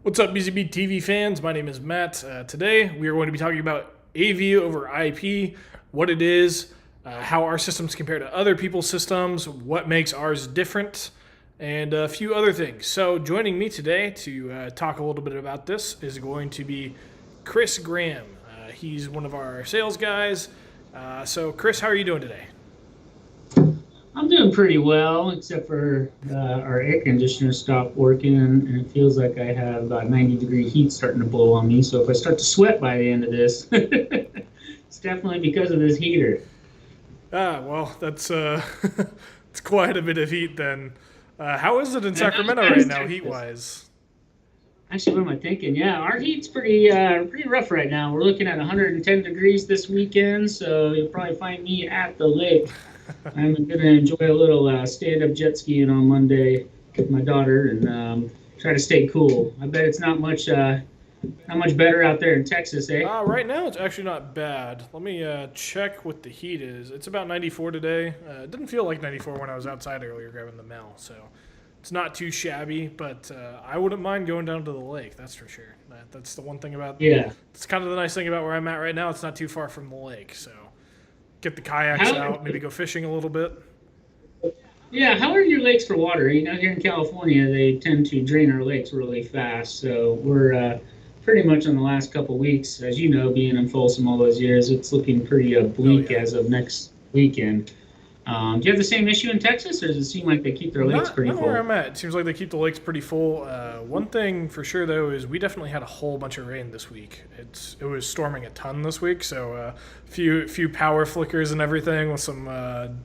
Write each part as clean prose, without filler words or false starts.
What's up, BZBTV fans? My name is Matt. Today we are going to be talking about AV over IP, what it is, how our systems compare to other people's systems, what makes ours different, and a few other things. So joining me today to talk a little bit about this is going to be Chris Graham. He's one of our sales guys. So Chris, how are you doing today? I'm doing pretty well, except for our air conditioner stopped working, and it feels like I have 90-degree heat starting to blow on me. So if I start to sweat by the end of this, it's definitely because of this heater. Well, that's it's quite a bit of heat then. How is it in Sacramento right now, heat-wise? Actually, what am I thinking? Yeah, our heat's pretty rough right now. We're looking at 110 degrees this weekend, so you'll probably find me at the lake. I'm going to enjoy a little stand-up jet skiing on Monday with my daughter and try to stay cool. I bet it's not much better out there in Texas, eh? Right now it's actually not bad. Let me check what the heat is. It's about 94 today. It didn't feel like 94 when I was outside earlier grabbing the mail, so it's not too shabby, but I wouldn't mind going down to the lake, that's for sure. That's the one thing about It's kind of the nice thing about where I'm at right now. It's not too far from the lake, so get the kayaks out, maybe go fishing a little bit. Yeah, how are your lakes for water? You know, here in California, they tend to drain our lakes really fast, so we're pretty much in the last couple weeks, as you know, being in Folsom all those years, it's looking pretty bleak as of next weekend. Do you have the same issue in Texas, or does it seem like they keep their lakes pretty full? Not where I'm at. It seems like they keep the lakes pretty full. One thing for sure, though, is we definitely had a whole bunch of rain this week. It was storming a ton this week, so few power flickers and everything with some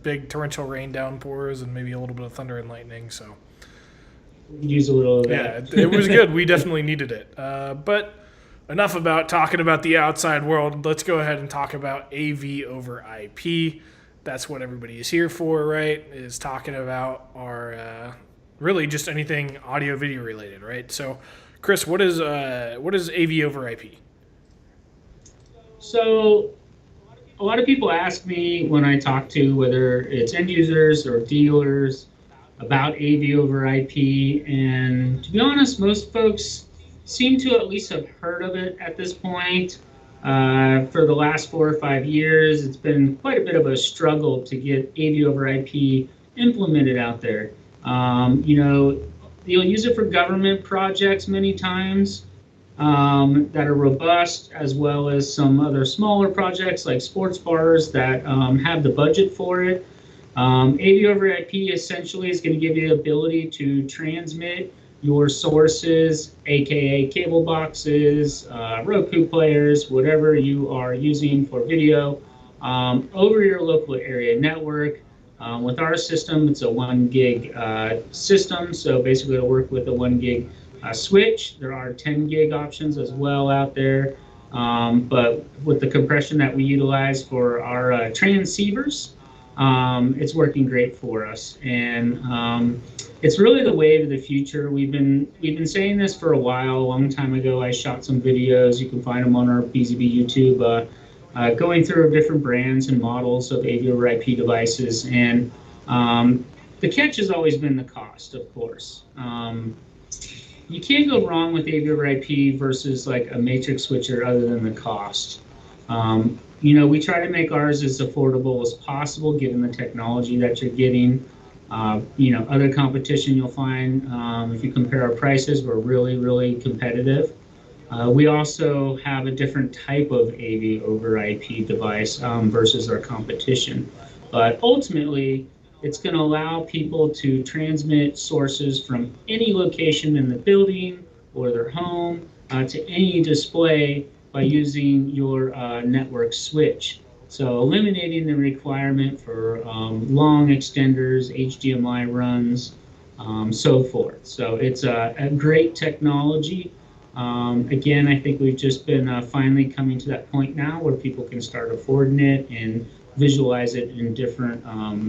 big torrential rain downpours and maybe a little bit of thunder and lightning. So use a little of that. Yeah, it was good. We definitely needed it. But enough about talking about the outside world. Let's go ahead and talk about AV over IP. That's what everybody is here for, right? Is talking about our really just anything audio video related, right? So, Chris, what is AV over IP? So, a lot of people ask me when I talk to whether it's end users or dealers about AV over IP, and to be honest, most folks seem to at least have heard of it at this point. For the last 4 or 5 years, it's been quite a bit of a struggle to get AV over IP implemented out there. You know, you'll use it for government projects many times that are robust, as well as some other smaller projects like sports bars that have the budget for it. AV over IP essentially is going to give you the ability to transmit your sources, aka cable boxes, Roku players, whatever you are using for video, over your local area network. With our system, it's a 1 gig system, so basically it'll work with a 1 gig switch. There are 10 gig options as well out there, but with the compression that we utilize for our transceivers, it's working great for us, and it's really the wave of the future. We've been saying this for a while. A long time ago, I shot some videos. You can find them on our Bzb YouTube, going through different brands and models of AV over IP devices, and the catch has always been the cost, of course. You can't go wrong with AV over IP versus like a matrix switcher other than the cost. You know, we try to make ours as affordable as possible given the technology that you're getting. You know, other competition you'll find, if you compare our prices, we're really, really competitive. We also have a different type of AV over IP device versus our competition. But ultimately, it's going to allow people to transmit sources from any location in the building or their home to any display by using your network switch. So eliminating the requirement for long extenders, HDMI runs, so forth. So it's a great technology. Again, I think we've just been finally coming to that point now where people can start affording it and visualize it in different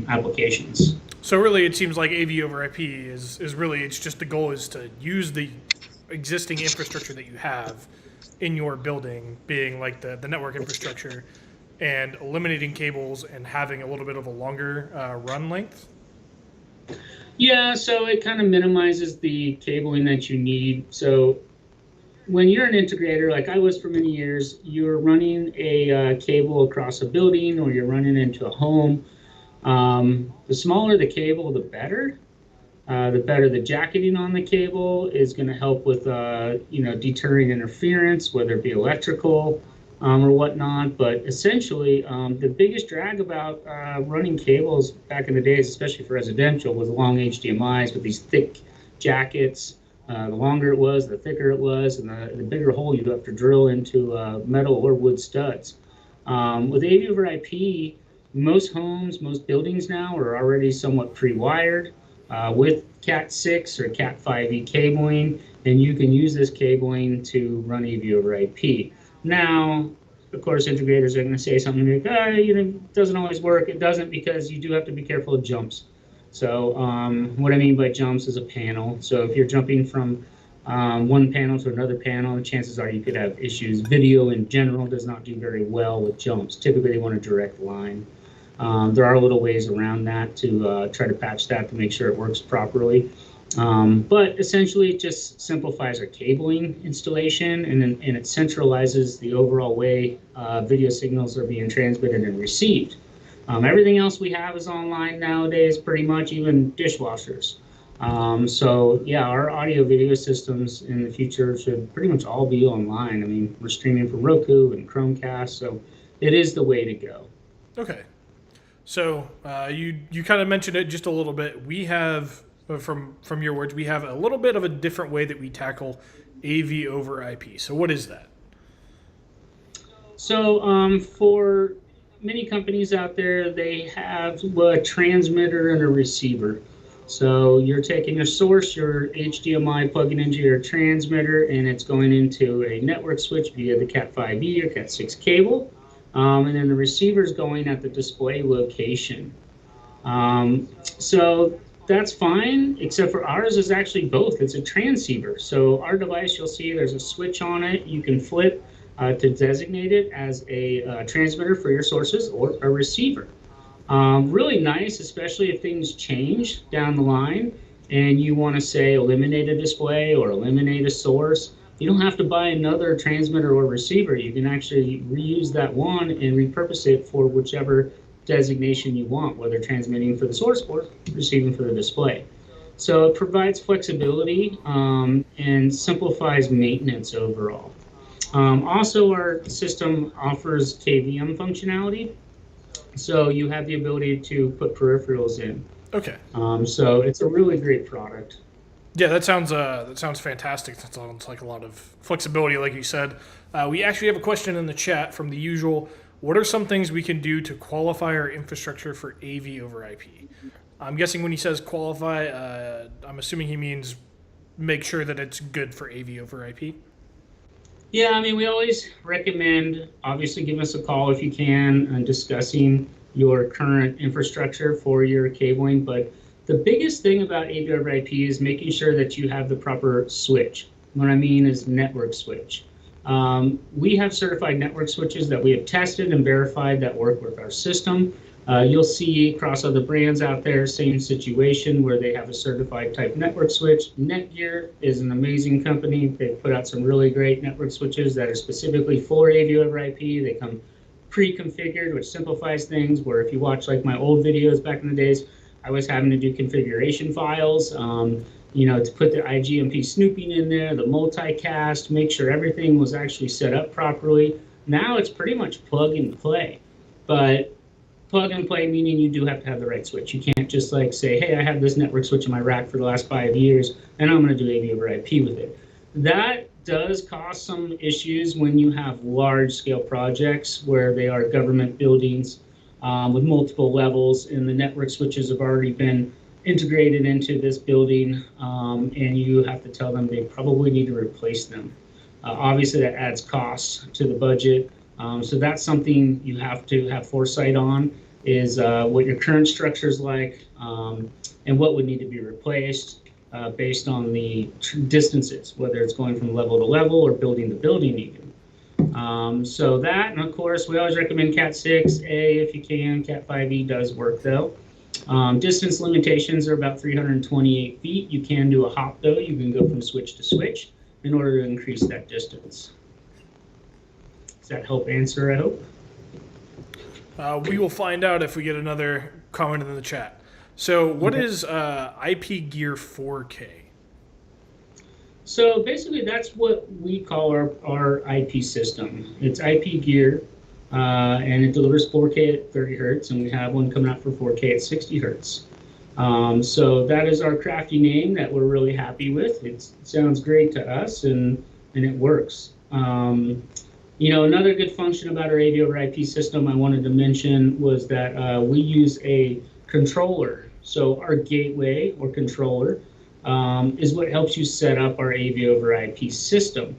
applications. So really, it seems like AV over IP is really, it's just the goal is to use the existing infrastructure that you have in your building, being like the network infrastructure, and eliminating cables and having a little bit of a longer run length. Yeah, so it kind of minimizes the cabling that you need. So when you're an integrator, like I was for many years, you're running a cable across a building or you're running into a home. The smaller the cable, the better. The better the jacketing on the cable is going to help with, deterring interference, whether it be electrical or whatnot. But essentially, the biggest drag about running cables back in the days, especially for residential, was long HDMIs with these thick jackets. The longer it was, the thicker it was, and the bigger hole you'd have to drill into metal or wood studs. With AV over IP, most homes, most buildings now are already somewhat pre-wired with Cat 6 or Cat 5e cabling, and you can use this cabling to run AV over IP. Now, of course, integrators are going to say something like, it doesn't always work. It doesn't, because you do have to be careful of jumps. So what I mean by jumps is a panel. So if you're jumping from one panel to another panel, the chances are you could have issues. Video in general does not do very well with jumps. Typically, they want a direct line. There are little ways around that to try to patch that to make sure it works properly. But essentially, it just simplifies our cabling installation, and it centralizes the overall way video signals are being transmitted and received. Everything else we have is online nowadays, pretty much, even dishwashers. So yeah, our audio video systems in the future should pretty much all be online. I mean, we're streaming from Roku and Chromecast, so it is the way to go. Okay. So you kind of mentioned it just a little bit. We have, from your words, we have a little bit of a different way that we tackle AV over IP. So what is that? So for many companies out there, they have a transmitter and a receiver. So you're taking your source, your HDMI, plugging into your transmitter, and it's going into a network switch via the Cat 5e or Cat 6 cable. And then the receiver is going at the display location. So that's fine, except for ours is actually both. It's a transceiver. So our device, you'll see there's a switch on it. You can flip to designate it as a transmitter for your sources or a receiver. Really nice, especially if things change down the line and you want to say eliminate a display or eliminate a source. You don't have to buy another transmitter or receiver. You can actually reuse that one and repurpose it for whichever designation you want, whether transmitting for the source or receiving for the display. So it provides flexibility and simplifies maintenance overall. Also, our system offers KVM functionality, so you have the ability to put peripherals in. Okay. So it's a really great product. Yeah, that sounds fantastic. That sounds like a lot of flexibility, like you said. We actually have a question in the chat from the usual. What are some things we can do to qualify our infrastructure for AV over IP? I'm guessing when he says qualify, I'm assuming he means make sure that it's good for AV over IP. Yeah, I mean, we always recommend, obviously, give us a call if you can on discussing your current infrastructure for your cabling. But the biggest thing about AV over IP is making sure that you have the proper switch. What I mean is network switch. We have certified network switches that we have tested and verified that work with our system. You'll see across other brands out there, same situation where they have a certified type network switch. Netgear is an amazing company. They've put out some really great network switches that are specifically for AV over IP. They come pre-configured, which simplifies things, where if you watch like my old videos back in the days, I was having to do configuration files. to put the IGMP snooping in there, the multicast, make sure everything was actually set up properly. Now it's pretty much plug and play, but plug and play meaning you do have to have the right switch. You can't just like say, hey, I have this network switch in my rack for the last 5 years, and I'm going to do AV over IP with it. That does cause some issues when you have large scale projects where they are government buildings with multiple levels, and the network switches have already been integrated into this building, and you have to tell them they probably need to replace them. Obviously, that adds costs to the budget. So that's something you have to have foresight on, is what your current structure is like, and what would need to be replaced based on the distances, whether it's going from level to level or building to building even. So that, and of course, we always recommend Cat 6A if you can. Cat 5e does work though. Distance limitations are about 328 feet. You can do a hop though. You can go from switch to switch in order to increase that distance. Does that help answer, I hope? We will find out if we get another comment in the chat. So what is IP Gear 4K? So basically that's what we call our IP system. It's IP Gear, and it delivers 4K at 30 hertz, and we have one coming out for 4K at 60 hertz. So that is our crafty name that we're really happy with. It sounds great to us, and it works. Another good function about our AV over IP system I wanted to mention was that we use a controller. So our gateway or controller is what helps you set up our AV over IP system.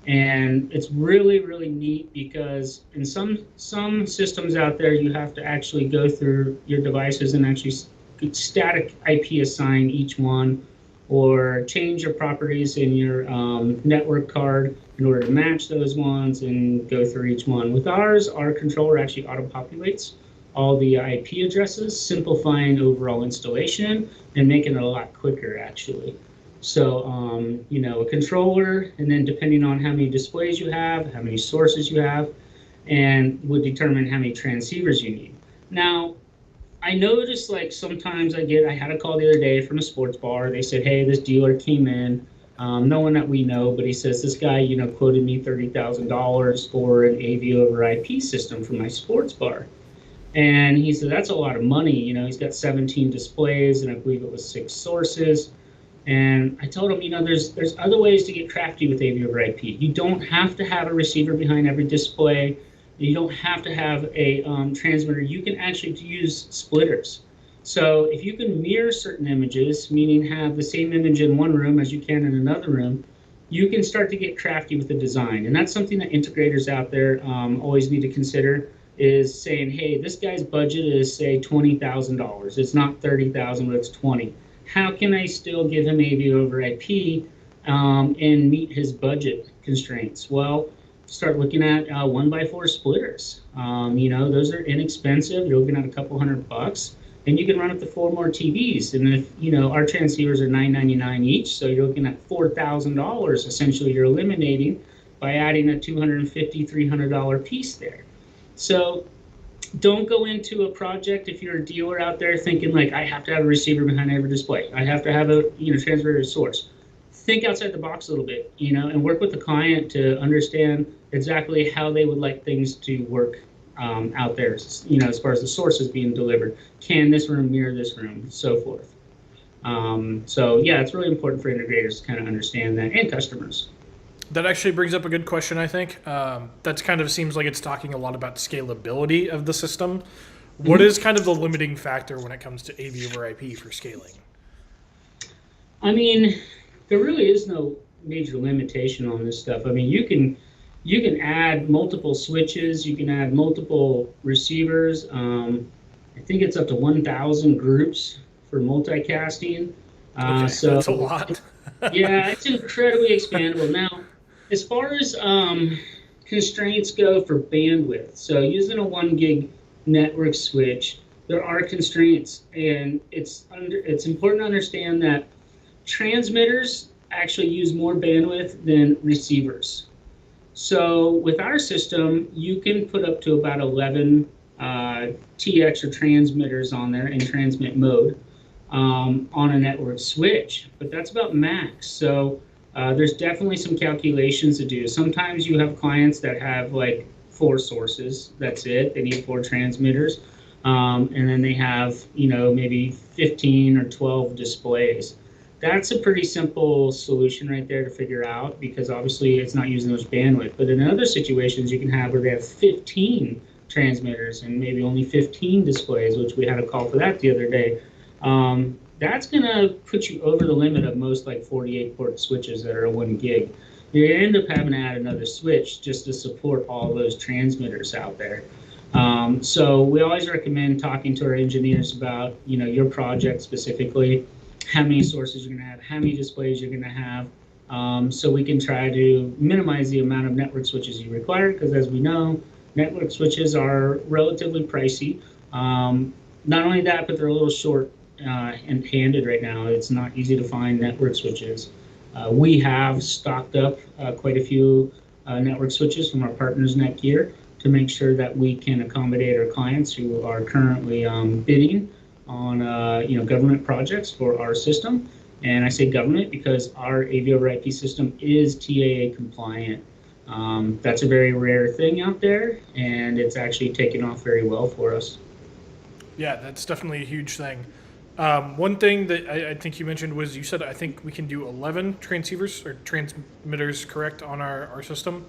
And it's really, really neat because in some systems out there, you have to actually go through your devices and actually static IP assign each one, or change your properties in your network card in order to match those ones and go through each one. With ours, our controller actually auto-populates all the IP addresses, simplifying overall installation and making it a lot quicker actually. So, a controller, and then depending on how many displays you have, how many sources you have, and would determine how many transceivers you need. Now, I noticed like sometimes I had a call the other day from a sports bar. They said, hey, this dealer came in, no one that we know, but he says this guy, quoted me $30,000 for an AV over IP system for my sports bar. And he said, that's a lot of money. He's got 17 displays, and I believe it was 6 sources. And I told him, there's other ways to get crafty with AV over IP. You don't have to have a receiver behind every display. You don't have to have a transmitter. You can actually use splitters. So if you can mirror certain images, meaning have the same image in one room as you can in another room, you can start to get crafty with the design. And that's something that integrators out there always need to consider, is saying, hey, this guy's budget is, say, $20,000. It's not $30,000, but it's 20. How can I still give him AV over IP and meet his budget constraints? Well, start looking at 1x4 splitters. Those are inexpensive. You're looking at a couple $100, and you can run up to 4 more TVs. And if our transceivers are $999 each, so you're looking at $4,000 essentially you're eliminating by adding a $250, $300 piece there. So don't go into a project if you're a dealer out there thinking like, I have to have a receiver behind every display. I have to have a transmitter source. Think outside the box a little bit, and work with the client to understand exactly how they would like things to work out there, as far as the sources being delivered. Can this room mirror this room, so forth. So yeah, it's really important for integrators to kind of understand that, and customers. That actually brings up a good question, I think. That kind of seems like it's talking a lot about scalability of the system. What is kind of the limiting factor when it comes to AV over IP for scaling? I mean, there really is no major limitation on this stuff. I mean, you can add multiple switches, you can add multiple receivers. I think it's up to 1,000 groups for multicasting. Okay, so that's a lot. Yeah, it's incredibly expandable. Now, as far as constraints go for bandwidth, so using a 1 gig network switch, there are constraints, and it's important to understand that transmitters actually use more bandwidth than receivers. So with our system, you can put up to about 11 TX or transmitters on there in transmit mode. on a network switch, but that's about max. So there's definitely some calculations to do. Sometimes you have clients that have like 4 sources. That's it. They need 4 transmitters. And then they have, maybe 15 or 12 displays. That's a pretty simple solution right there to figure out, because obviously it's not using much bandwidth. But in other situations, you can have where they have 15 transmitters and maybe only 15 displays, which we had a call for that the other day. That's going to put you over the limit of most like 48 port switches that are 1 gig. You end up having to add another switch just to support all those transmitters out there. So we always recommend talking to our engineers about, your project specifically, how many sources you're going to have, how many displays you're going to have, so we can try to minimize the amount of network switches you require, because as we know, network switches are relatively pricey. Not only that, but they're a little short and handed right now. It's not easy to find network switches. We have stocked up quite a few network switches from our partners Netgear to make sure that we can accommodate our clients who are currently bidding on government projects for our system. And I say government because our AV over IP system is TAA compliant. That's a very rare thing out there, and it's actually taken off very well for us. Yeah, that's definitely a huge thing. One thing that I think you mentioned was, you said I think we can do 11 transceivers or transmitters, correct, on our system.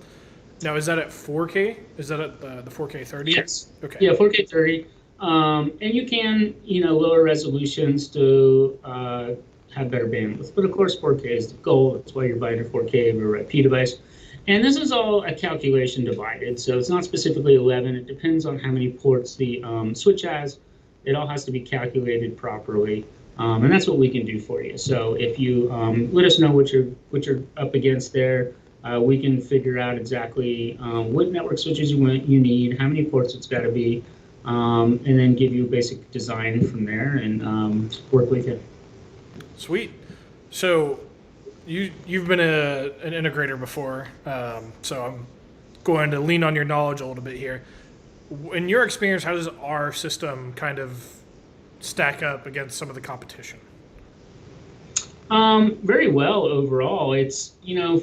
Now, is that at 4K? Is that at the 4K 30? Yes. Okay. Yeah, 4K 30. And you can, lower resolutions to have better bandwidth. But of course, 4K is the goal. That's why you're buying a 4K over IP device. And this is all a calculation divided. So it's not specifically 11. It depends on how many ports the switch has. It all has to be calculated properly. And that's what we can do for you. So if you let us know what you're up against there, we can figure out exactly what network switches you need, how many ports it's got to be, and then give you a basic design from there and work with you. Sweet. So you've been an integrator before, so I'm going to lean on your knowledge a little bit here. In your experience, how does our system kind of stack up against some of the competition? Very well overall. It's,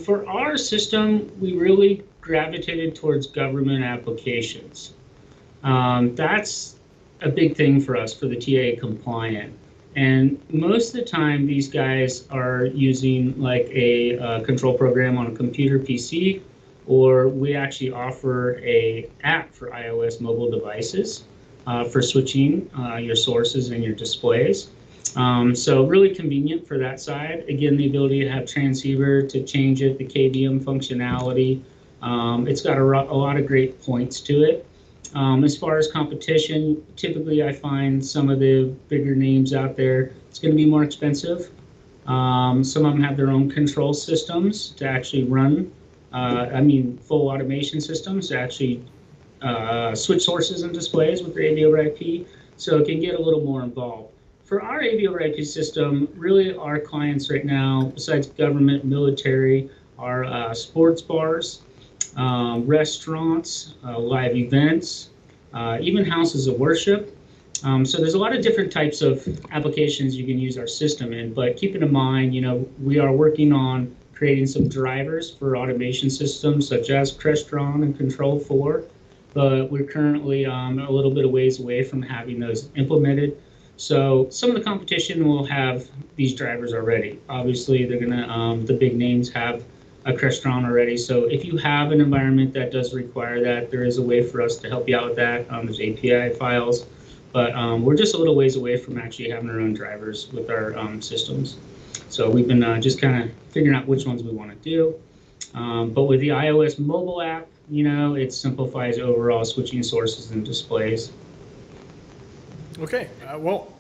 for our system, we really gravitated towards government applications. That's a big thing for us for the TAA compliant. And most of the time, these guys are using like a control program on a computer PC, or we actually offer a app for iOS mobile devices for switching your sources and your displays. So really convenient for that side. Again, the ability to have transceiver to change it, the KVM functionality. It's got a lot of great points to it. As far as competition, typically I find some of the bigger names out there, it's going to be more expensive. Some of them have their own control systems to actually run, full automation systems to actually switch sources and displays with their AV over IP. So it can get a little more involved. For our AV over IP system, really our clients right now, besides government, military, are sports bars, restaurants, live events, even houses of worship. So there's a lot of different types of applications you can use our system in, but keep in mind, we are working on creating some drivers for automation systems such as Crestron and Control4, but we're currently a little bit of ways away from having those implemented. So some of the competition will have these drivers already. Obviously, they're gonna the big names have a Crestron already. So if you have an environment that does require that, there is a way for us to help you out with that. There's API files, but we're just a little ways away from actually having our own drivers with our systems. So we've been just kind of figuring out which ones we want to do. But with the iOS mobile app, it simplifies overall switching sources and displays. Okay, well,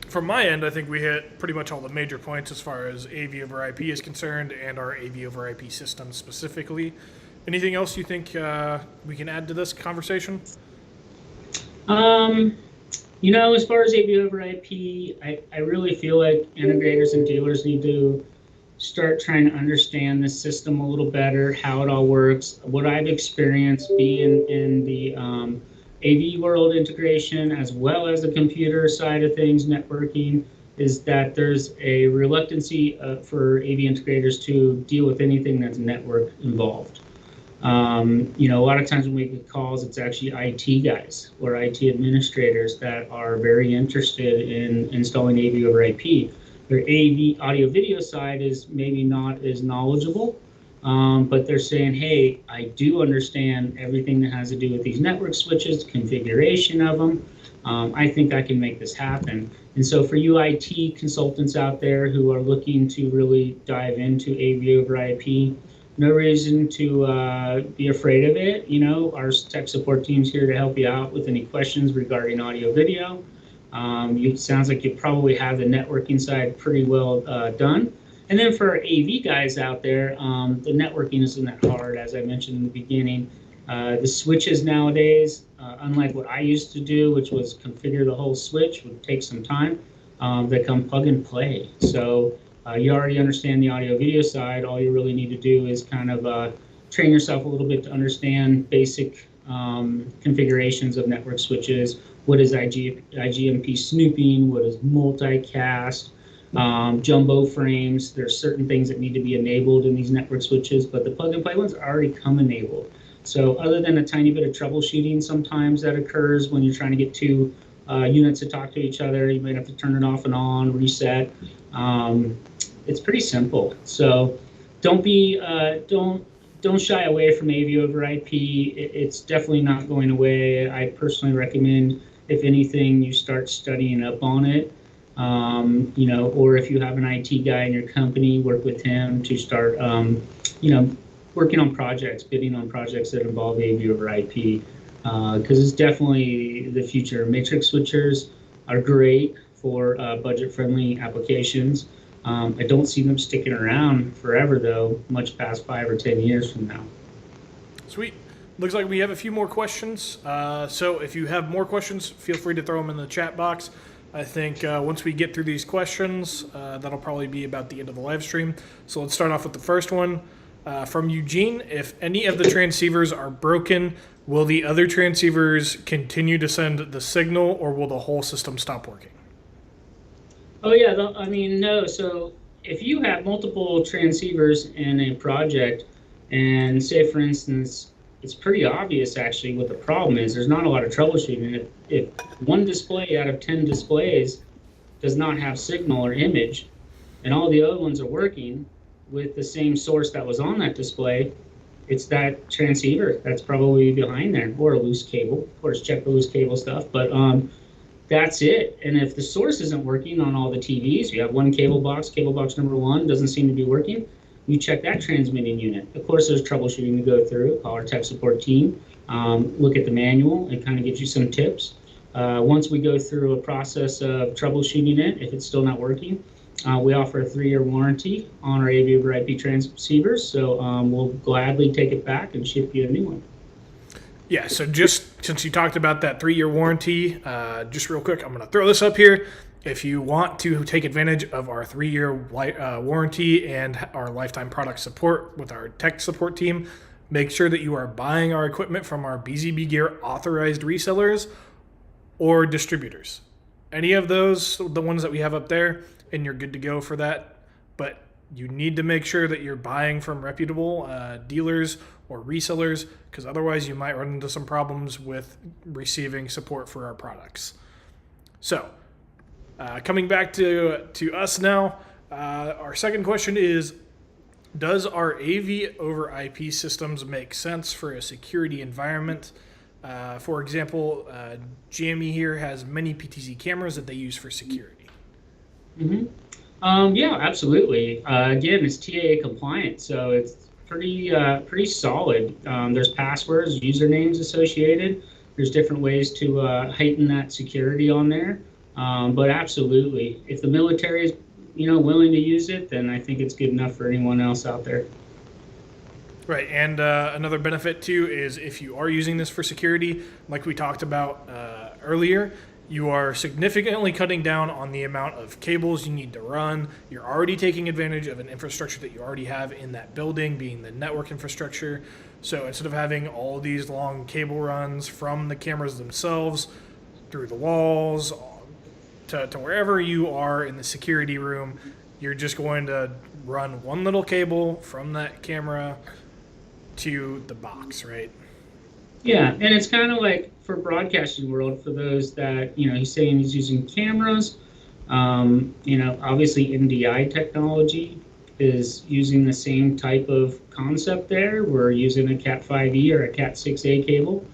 from my end, I think we hit pretty much all the major points as far as AV over IP is concerned and our AV over IP system specifically. Anything else you think we can add to this conversation? As far as AV over IP, I really feel like integrators and dealers need to start trying to understand the system a little better, how it all works. What I've experienced being in the AV world integration as well as the computer side of things, networking, is that there's a reluctancy for AV integrators to deal with anything that's network involved. A lot of times when we get calls, it's actually IT guys or IT administrators that are very interested in installing AV over IP. Their AV audio video side is maybe not as knowledgeable, but they're saying, hey, I do understand everything that has to do with these network switches, configuration of them. I think I can make this happen. And so for you IT consultants out there who are looking to really dive into AV over IP, no reason to be afraid of it. Our tech support team's here to help you out with any questions regarding audio video. It sounds like you probably have the networking side pretty well done. And then for our AV guys out there, the networking isn't that hard, as I mentioned in the beginning. The switches nowadays, unlike what I used to do, which was configure the whole switch, would take some time, they come plug and play. So you already understand the audio video side. All you really need to do is kind of train yourself a little bit to understand basic configurations of network switches. What is IGMP snooping? What is multicast? Jumbo frames. There's certain things that need to be enabled in these network switches, but the plug and play ones already come enabled. So other than a tiny bit of troubleshooting sometimes that occurs when you're trying to get two units to talk to each other, you might have to turn it off and on, reset. It's pretty simple. So don't shy away from AV over IP. It's definitely not going away. I personally recommend, if anything, you start studying up on it. Or if you have an IT guy in your company, work with him to start, working on projects, bidding on projects that involve AV over IP, because it's definitely the future. Matrix switchers are great for budget-friendly applications. I don't see them sticking around forever, though, much past 5 or 10 years from now. Sweet. Looks like we have a few more questions. So if you have more questions, feel free to throw them in the chat box. I think once we get through these questions, that'll probably be about the end of the live stream. So let's start off with the first one. From Eugene, if any of the transceivers are broken, will the other transceivers continue to send the signal, or will the whole system stop working? Oh, yeah. No. So if you have multiple transceivers in a project, and say, for instance, it's pretty obvious, actually, what the problem is. There's not a lot of troubleshooting. If one display out of 10 displays does not have signal or image, and all the other ones are working with the same source that was on that display, it's that transceiver that's probably behind there, or a loose cable. Of course, check the loose cable stuff, but that's it. And if the source isn't working on all the TVs, you have one cable box number 1 doesn't seem to be working, you check that transmitting unit. Of course, there's troubleshooting to go through. Call our tech support team, look at the manual, and kind of get you some tips. Once we go through a process of troubleshooting it, if it's still not working, we offer a 3-year warranty on our AV over IP transceivers, so we'll gladly take it back and ship you a new one. Yeah, so just since you talked about that 3-year warranty, just real quick, I'm going to throw this up here. If you want to take advantage of our 3-year warranty and our lifetime product support with our tech support team, make sure that you are buying our equipment from our Bzb Gear authorized resellers or distributors. Any of those, the ones that we have up there, and you're good to go for that. But you need to make sure that you're buying from reputable dealers or resellers, because otherwise you might run into some problems with receiving support for our products. So, coming back to us now, our second question is, does our AV over IP systems make sense for a security environment? For example, GME here has many PTZ cameras that they use for security. Yeah, absolutely. Again, it's TAA compliant, so it's pretty solid. There's passwords, usernames associated. There's different ways to heighten that security on there. But absolutely, if the military is willing to use it, then I think it's good enough for anyone else out there. Right, and another benefit too is if you are using this for security, like we talked about earlier, you are significantly cutting down on the amount of cables you need to run. You're already taking advantage of an infrastructure that you already have in that building, being the network infrastructure. So instead of having all these long cable runs from the cameras themselves, through the walls, to wherever you are in the security room. You're just going to run one little cable from that camera to the box, right? Yeah, and it's kind of like for broadcasting world, for those that, he's saying he's using cameras. Obviously NDI technology is using the same type of concept there. We're using a Cat 5e or a Cat 6a cable,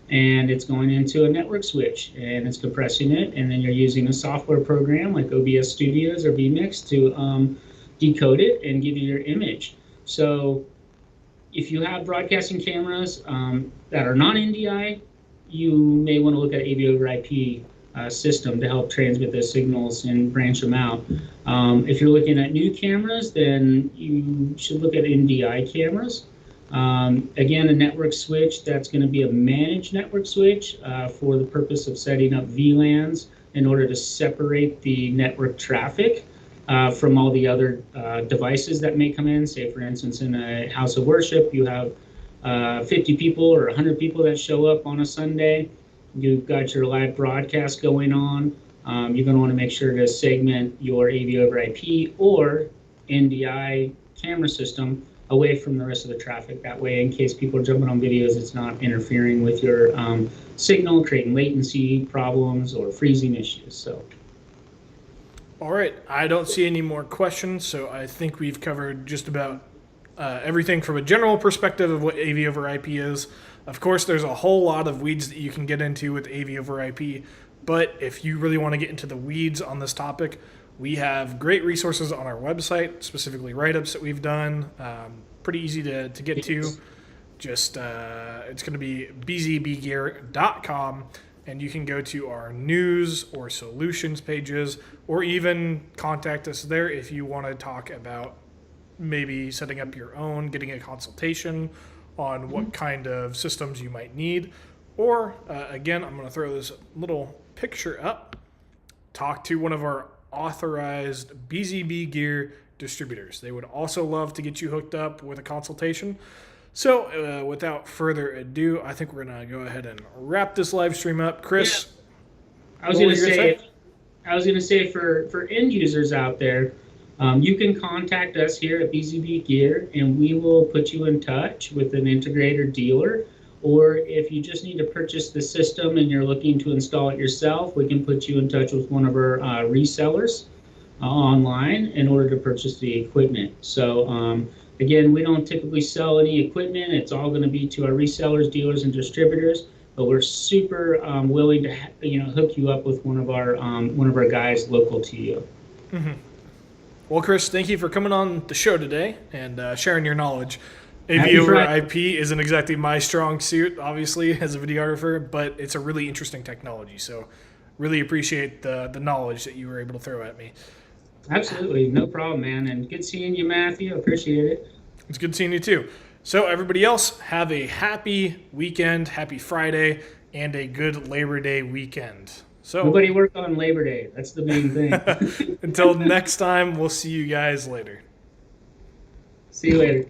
and it's going into a network switch, and it's compressing it, and then you're using a software program like OBS Studios or vMix to decode it and give you your image. So if you have broadcasting cameras that are non-NDI, you may want to look at AV over IP system to help transmit those signals and branch them out. If you're looking at new cameras, then you should look at NDI cameras. Again, a network switch, that's going to be a managed network switch for the purpose of setting up VLANs in order to separate the network traffic from all the other devices that may come in. Say, for instance, in a house of worship, you have 50 people or 100 people that show up on a Sunday. You've got your live broadcast going on. You're going to want to make sure to segment your AV over IP or NDI camera system away from the rest of the traffic. That way, in case people are jumping on videos, it's not interfering with your signal, creating latency problems or freezing issues. So. All right, I don't see any more questions, so I think we've covered just about everything from a general perspective of what AV over IP is. Of course, there's a whole lot of weeds that you can get into with AV over IP, but if you really want to get into the weeds on this topic, we have great resources on our website, specifically write-ups that we've done. Pretty easy to get to. Just it's going to be bzbgear.com, and you can go to our news or solutions pages, or even contact us there if you want to talk about maybe setting up your own, getting a consultation on what kind of systems you might need. Or, again, I'm going to throw this little picture up. Talk to one of our authorized Bzb Gear distributors. They would also love to get you hooked up with a consultation. So, without further ado, I think we're going to go ahead and wrap this live stream up. Chris? Yeah. I was going to say for end users out there, you can contact us here at Bzb Gear, and we will put you in touch with an integrator dealer. Or if you just need to purchase the system and you're looking to install it yourself, we can put you in touch with one of our resellers online in order to purchase the equipment. So again, we don't typically sell any equipment. It's all going to be to our resellers, dealers, and distributors. But we're super willing to hook you up with one of our guys local to you. Mm-hmm. Well, Chris, thank you for coming on the show today and sharing your knowledge. AV over IP isn't exactly my strong suit, obviously, as a videographer, but it's a really interesting technology. So really appreciate the knowledge that you were able to throw at me. Absolutely. No problem, man. And good seeing you, Matthew. Appreciate it. It's good seeing you, too. So everybody else, have a happy weekend, happy Friday, and a good Labor Day weekend. So nobody work on Labor Day. That's the main thing. Until next time, we'll see you guys later. See you later.